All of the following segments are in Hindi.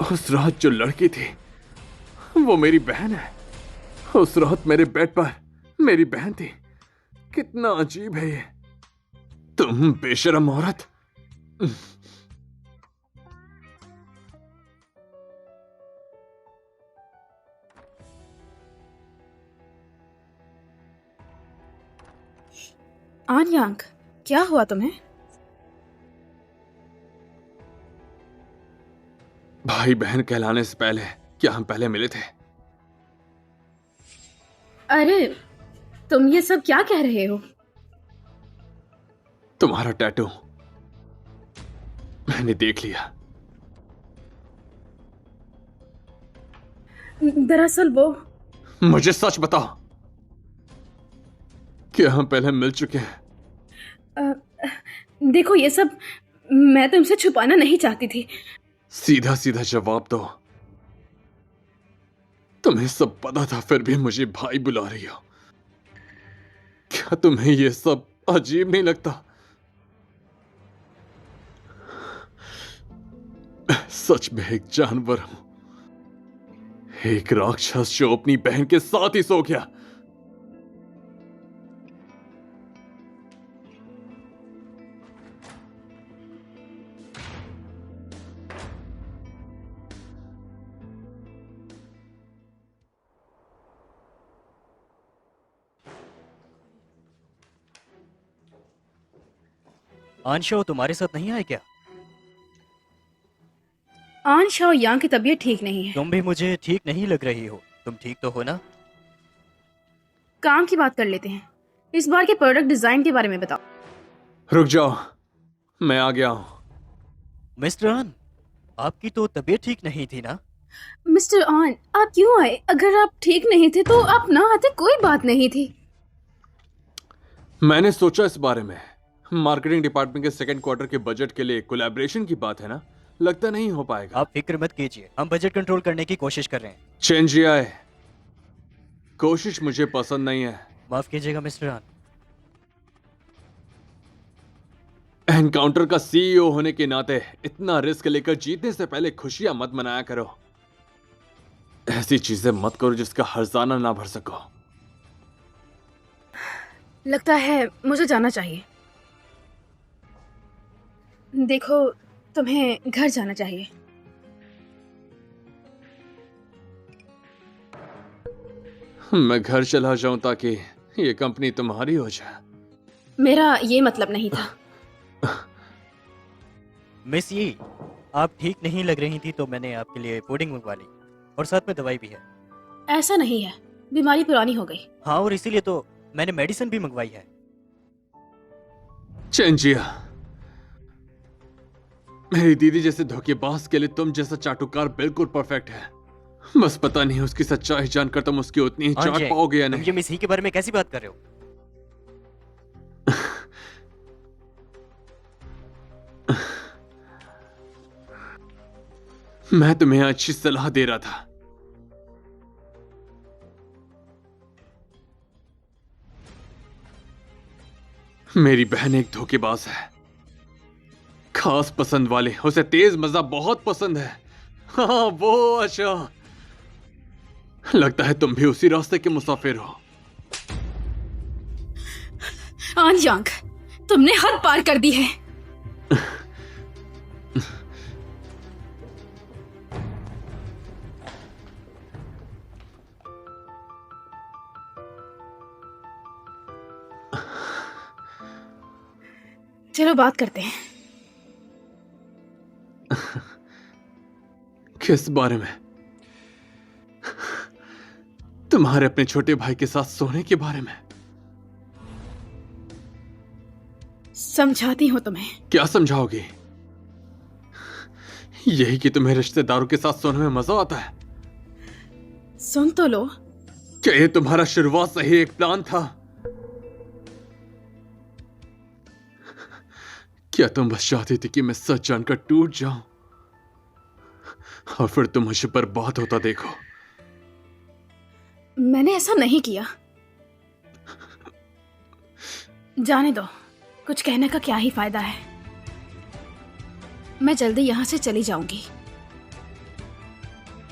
उस रात जो लड़की थी वो मेरी बहन है। उस रात मेरे बेड पर मेरी बहन थी। कितना अजीब है ये। तुम बेशरम औरत। आर्यांक, क्या हुआ तुम्हें? भाई बहन कहलाने से पहले क्या हम पहले मिले थे? अरे, तुम ये सब क्या कह रहे हो? तुम्हारा टैटू मैंने देख लिया। दरअसल वो मुझे सच बताओ, क्या हम पहले मिल चुके हैं? देखो, ये सब मैं तुमसे छुपाना नहीं चाहती थी। सीधा सीधा जवाब दो। तुम्हें सब पता था फिर भी मुझे भाई बुला रही हो। क्या तुम्हें ये सब अजीब नहीं लगता? सच में एक जानवर हूं, एक राक्षस जो अपनी बहन के साथ ही सो गया। आंशो तुम्हारे साथ नहीं आए क्या? आंश और यांग की तबीयत ठीक नहीं है। तुम भी मुझे ठीक नहीं लग रही हो। तुम ठीक तो हो ना? काम की बात कर लेते हैं। इस बार के प्रोडक्ट डिजाइन के बारे में बताओ। रुक जाओ, मैं आ गया हूं। मिस्टर आन, आपकी तो तबीयत ठीक नहीं थी ना? मिस्टर आन, आप क्यों आए? अगर आप ठीक नहीं थे तो आप ना आते, कोई बात नहीं थी। मैंने सोचा इस बारे में। मार्केटिंग डिपार्टमेंट के सेकंड क्वार्टर के बजट के लिए कोलैबोरेशन की बात है ना। लगता नहीं हो पाएगा। आप फिक्र मत कीजिए, हम बजट कंट्रोल करने की कोशिश कर रहे हैं। चेंज आए, कोशिश मुझे पसंद नहीं है। माफ कीजिएगा मिस्टर आन। एनकाउंटर का सीईओ होने के नाते इतना रिस्क लेकर जीतने से पहले खुशियां मत मनाया करो। ऐसी चीजें मत करो जिसका हर्जाना ना भर सको। लगता है मुझे जाना चाहिए। देखो, तुम्हें घर जाना चाहिए। मैं घर चला जाऊं ताकि ये कंपनी तुम्हारी हो जाए? मेरा ये मतलब नहीं था। मिस ये, आप ठीक नहीं लग रही थी तो मैंने आपके लिए पुडिंग मंगवा ली और साथ में दवाई भी है। ऐसा नहीं है, बीमारी पुरानी हो गई। हाँ, और इसीलिए तो मैंने मेडिसिन भी मंगवाई है। चेंजिया, मेरी दीदी जैसे धोखेबाज के लिए तुम जैसा चाटुकार बिल्कुल परफेक्ट है। बस पता नहीं उसकी सच्चाई जानकर तुम उसकी उतनी ही चाट पाओगे या तुम नहीं। ये मिस ही के बारे में कैसी बात कर रहे हो? मैं तुम्हें अच्छी सलाह दे रहा था। मेरी बहन एक धोखेबाज है, खास पसंद वाले। उसे तेज मजा बहुत पसंद है। हाँ वो, अच्छा लगता है तुम भी उसी रास्ते के मुसाफिर हो। आनयांग, तुमने हद पार कर दी है। चलो बात करते हैं। किस बारे में? तुम्हारे अपने छोटे भाई के साथ सोने के बारे में? समझाती हूँ तुम्हें। क्या समझाओगी? यही कि तुम्हें रिश्तेदारों के साथ सोने में मजा आता है? सुन तो लो। क्या ये तुम्हारा शुरुआत से ही एक प्लान था? क्या तुम बस चाहती थी कि मैं सच जानकर टूट जाऊं और फिर तुम मुझे बर्बाद होता देखो? मैंने ऐसा नहीं किया। जाने दो, कुछ कहने का क्या ही फायदा है। मैं जल्दी यहां से चली जाऊंगी।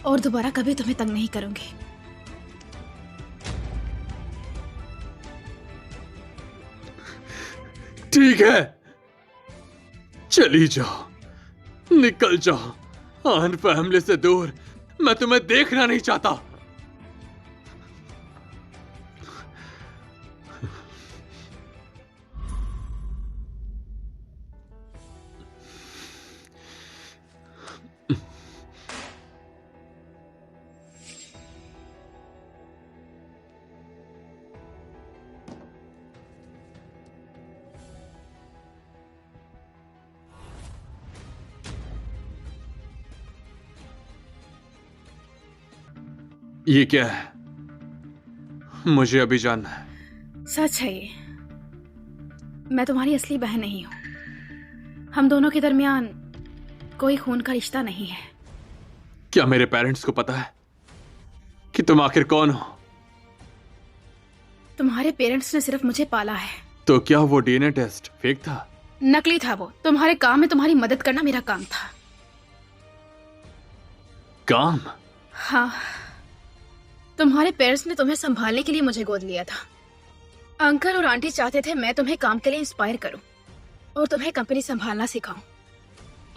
और दोबारा कभी तुम्हें तंग नहीं करूंगी। ठीक है, चली जाओ, निकल जाओ आन फैमिली से दूर। मैं तुम्हें देखना नहीं चाहता। ये क्या है? मुझे अभी जानना है। सच है ये, मैं तुम्हारी असली बहन नहीं हूँ। हम दोनों के दरमियान कोई खून का रिश्ता नहीं है। क्या मेरे पेरेंट्स को पता है कि तुम आखिर कौन हो? तुम्हारे पेरेंट्स ने सिर्फ मुझे पाला है। तो क्या वो डीएनए टेस्ट फेक था? नकली था वो। तुम्हारे काम में तुम्हारी मदद करना मेरा काम था। काम? हाँ, तुम्हारे पेरेंट्स ने तुम्हें संभालने के लिए मुझे गोद लिया था। अंकल और आंटी चाहते थे मैं तुम्हें काम के लिए इंस्पायर करूं और तुम्हें कंपनी संभालना सिखाऊं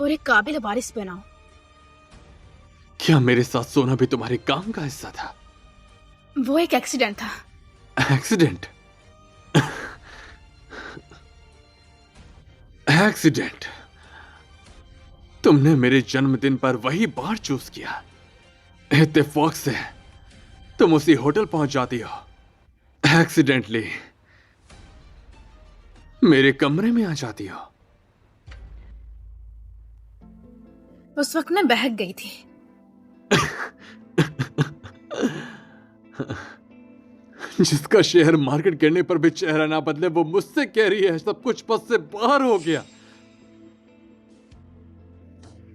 और एक काबिल वारिस बनाऊं। क्या मेरे साथ सोना भी तुम्हारे काम का हिस्सा था? वो एक एक्सीडेंट था। एक्सीडेंट? एक्सीडेंट? तुमने मेरे जन्मदिन पर वही बार चूज किया। इत्तेफाक से तुम उसी होटल पहुंच जाती हो, एक्सीडेंटली मेरे कमरे में आ जाती हो। उस वक्त मैं बहक गई थी। जिसका शेयर मार्केट गिरने पर भी चेहरा ना बदले, वो मुझसे कह रही है सब कुछ बस से बाहर हो गया।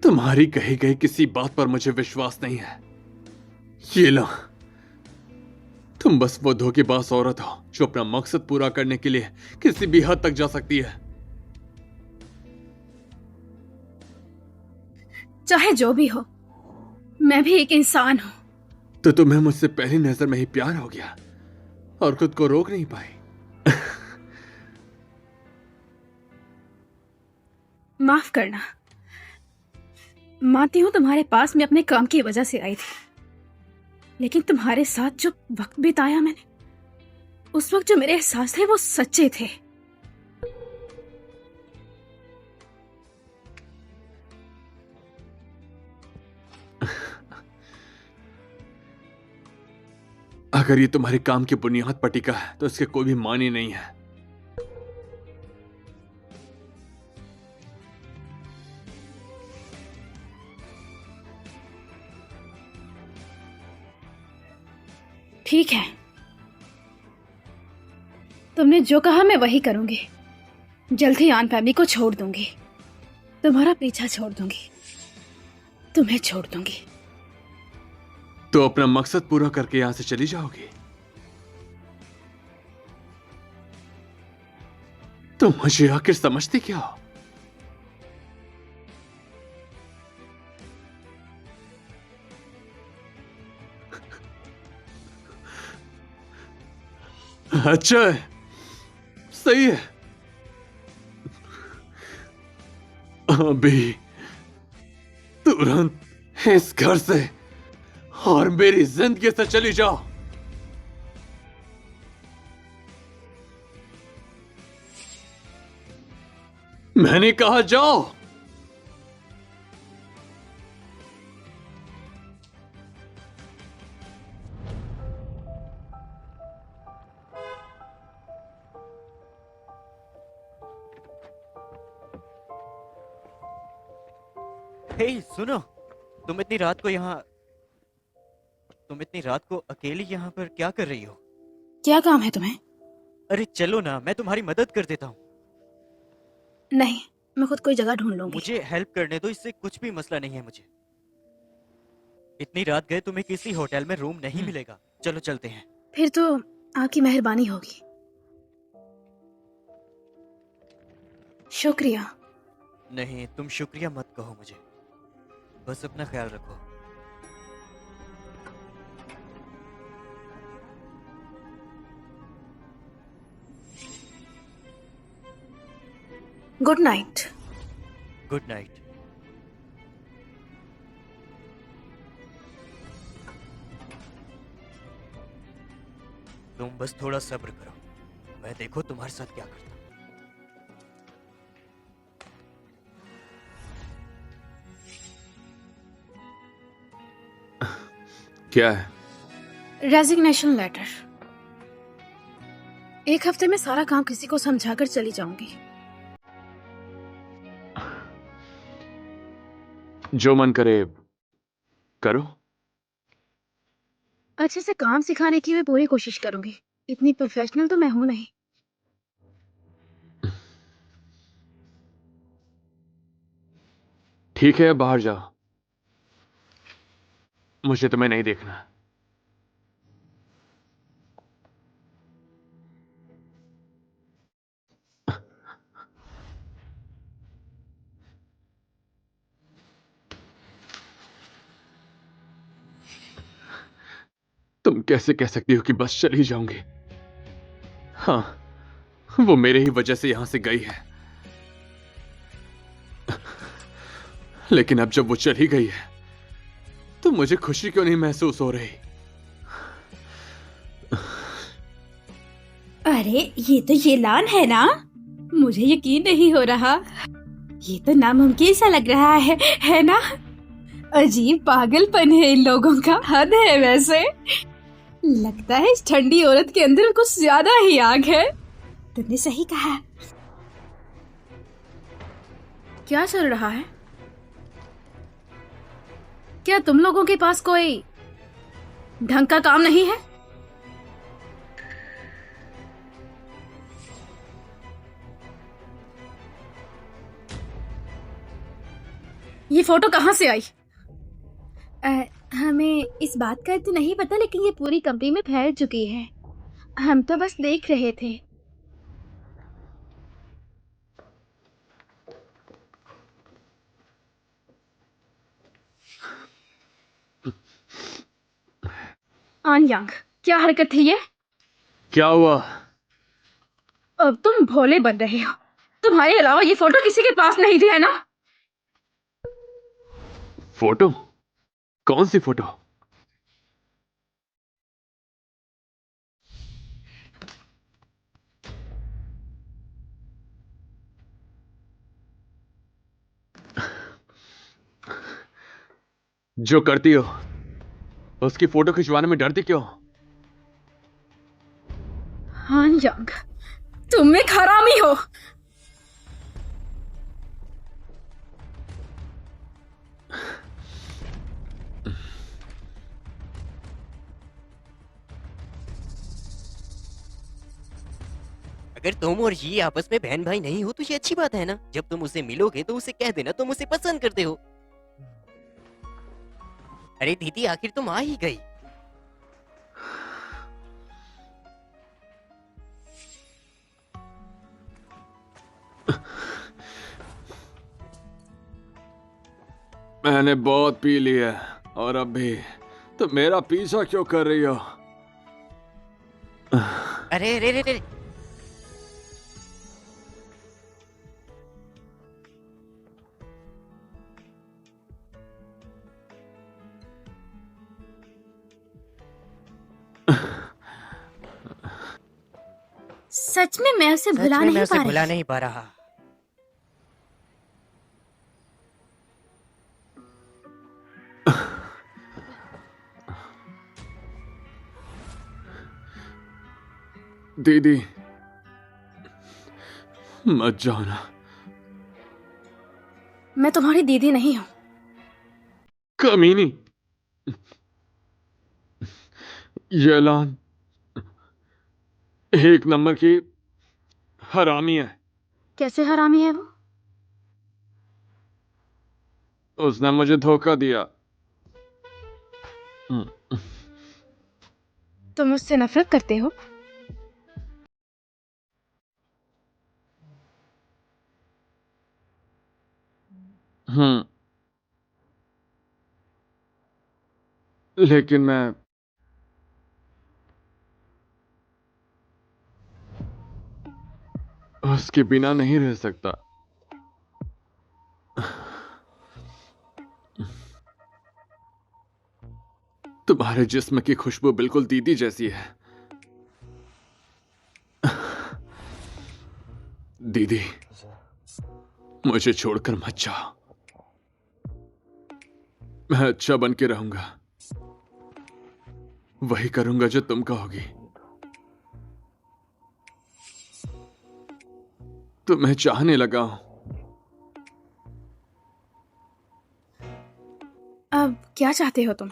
तुम्हारी कही गई किसी बात पर मुझे विश्वास नहीं है। ये लो, तुम बस वो धोखेबाज औरत हो जो अपना मकसद पूरा करने के लिए किसी भी हद तक जा सकती है। चाहे जो भी हो, मैं भी एक इंसान हूं। तो तुम्हें मुझसे पहली नजर में ही प्यार हो गया और खुद को रोक नहीं पाई। माफ करना, मानती हूं तुम्हारे पास मैं अपने काम की वजह से आई थी, लेकिन तुम्हारे साथ जो वक्त बिताया मैंने, उस वक्त जो मेरे एहसास थे वो सच्चे थे। अगर ये तुम्हारे काम की बुनियाद पर टिका है तो इसके कोई भी मानी नहीं है। ठीक है, तुमने जो कहा मैं वही करूंगी। जल्द ही आन फैमिली को छोड़ दूंगी, तुम्हारा पीछा छोड़ दूंगी, तुम्हें छोड़ दूंगी। तो अपना मकसद पूरा करके यहां से चली जाओगी? तो मुझे आखिर समझती क्या हो? अच्छा है, सही है। अभी तुरंत इस घर से और मेरी जिंदगी से चली जाओ। मैंने कहा जाओ। हे सुनो, तुम इतनी रात को अकेली यहाँ पर क्या कर रही हो? क्या काम है तुम्हें? अरे चलो ना, मैं तुम्हारी मदद कर देता हूँ। नहीं, मैं खुद कोई जगह ढूंढ लूंगी। मुझे हेल्प करने दो, इससे कुछ भी मसला नहीं है मुझे। इतनी रात गए तुम्हें किसी होटल में रूम नहीं मिलेगा। चलो चलते हैं। फिर तो आपकी मेहरबानी होगी। शुक्रिया। नहीं, तुम शुक्रिया मत कहो मुझे, बस अपना ख्याल रखो। Good night. Good night. तुम बस थोड़ा सब्र करो, मैं देखो तुम्हारे साथ क्या करता हूँ। क्या है? Resignation letter. 1 हफ्ते में सारा काम किसी को समझाकर चली जाऊंगी। जो मन करे करो। अच्छे से काम सिखाने की मैं पूरी कोशिश करूंगी। इतनी प्रोफेशनल तो मैं हूं नहीं। ठीक है, बाहर जाओ, मुझे तुम्हें नहीं देखना। तुम कैसे कह सकती हो कि बस चली जाऊंगी? हाँ, वो मेरे ही वजह से यहां से गई है, लेकिन अब जब वो चली गई है तो मुझे खुशी क्यों नहीं महसूस हो रही? अरे ये तो येलान है ना? मुझे यकीन नहीं हो रहा। ये तो नामुमकिन सा लग रहा है ना? अजीब पागलपन है इन लोगों का, हद है वैसे। लगता है इस ठंडी औरत के अंदर कुछ ज्यादा ही आग है। तुमने सही कहा। क्या चल रहा है? क्या तुम लोगों के पास कोई ढंग का काम नहीं है? ये फोटो कहाँ से आई? हमें इस बात का तो नहीं पता, लेकिन ये पूरी कंपनी में फैल चुकी है। हम तो बस देख रहे थे। आन यांग, क्या हरकत थी ये? क्या हुआ? अब तुम भोले बन रहे हो। तुम्हारे अलावा ये फोटो किसी के पास नहीं थी, है ना? फोटो? कौन सी फोटो? जो करती हो उसकी फोटो खिंचवाने में डरती क्यों? आन यांग, तुम एक हरामी हो। अगर तुम और ये आपस में बहन भाई नहीं हो तो ये अच्छी बात है ना। जब तुम उसे मिलोगे तो उसे कह देना तुम उसे पसंद करते हो। अरे दीदी, आखिर तुम आ ही गई। मैंने बहुत पी लिया और अब भी तो मेरा पीछा क्यों कर रही हो? अरे अरे अरे अरे। सच में मैं उसे सच भुला में मैं नहीं उसे पा भुला रही। नहीं पा रहा। दीदी, मत जाओ ना। मैं तुम्हारी दीदी नहीं हूं। कमीनी, येलान एक नंबर की हरामी है। कैसे हरामी है वो? उसने मुझे धोखा दिया। तुम उससे नफरत करते हो? हम्म, लेकिन मैं उसके बिना नहीं रह सकता। तुम्हारे जिस्म की खुशबू बिल्कुल दीदी जैसी है। दीदी, मुझे छोड़कर मत जाओ। मैं अच्छा बन के रहूंगा, वही करूंगा जो तुम कहोगी। तुम्हें चाहने लगा हूं। अब क्या चाहते हो तुम?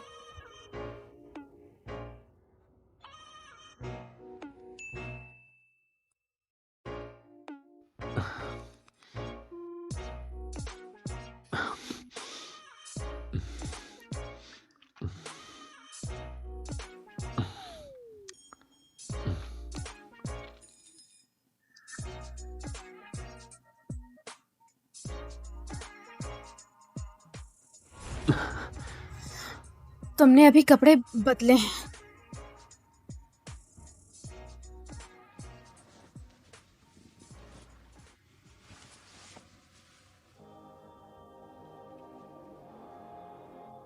तुमने अभी कपड़े बदले हैं।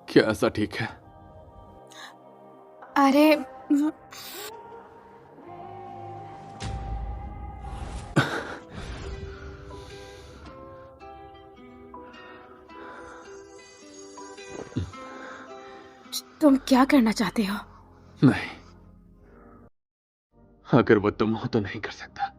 क्या ऐसा ठीक है? अरे तुम क्या करना चाहते हो? नहीं, अगर वो तुम हो तो नहीं कर सकता।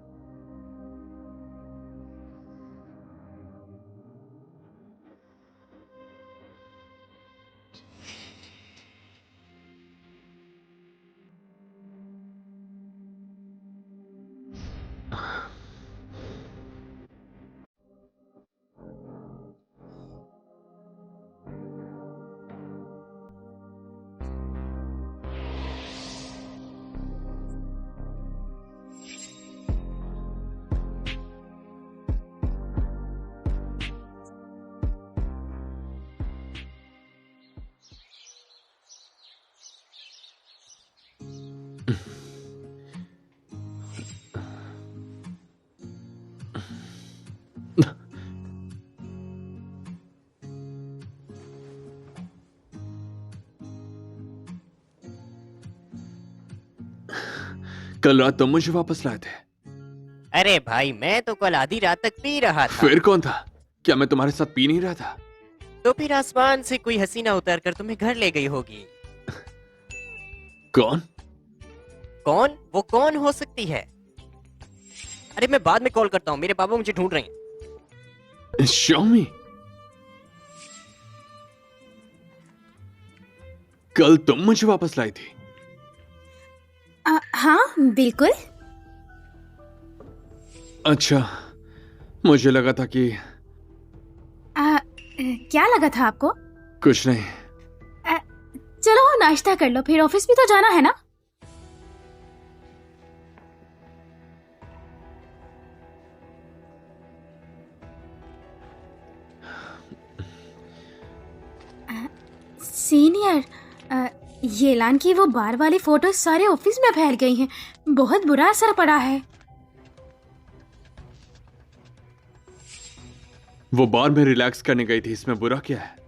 कल रात तुम मुझे वापस लाए थे। अरे भाई, मैं तो कल आधी रात तक पी रहा था। फिर कौन था? क्या मैं तुम्हारे साथ पी नहीं रहा था? तो फिर आसमान से कोई हसीना उतर कर तुम्हें घर ले गई होगी। कौन? कौन? वो कौन हो सकती है? अरे मैं बाद में कॉल करता हूँ, मेरे पापा मुझे ढूंढ रहे हैं। शॉमी, कल तुम मुझे वापस लाई थी। हाँ बिल्कुल। अच्छा, मुझे लगा था कि क्या लगा था आपको? कुछ नहीं। चलो नाश्ता कर लो, फिर ऑफिस भी तो जाना है ना। सीनियर, येलान की वो बार वाली फोटो सारे ऑफिस में फैल गई हैं। बहुत बुरा असर पड़ा है। वो बार में रिलैक्स करने गई थी, इसमें बुरा क्या है?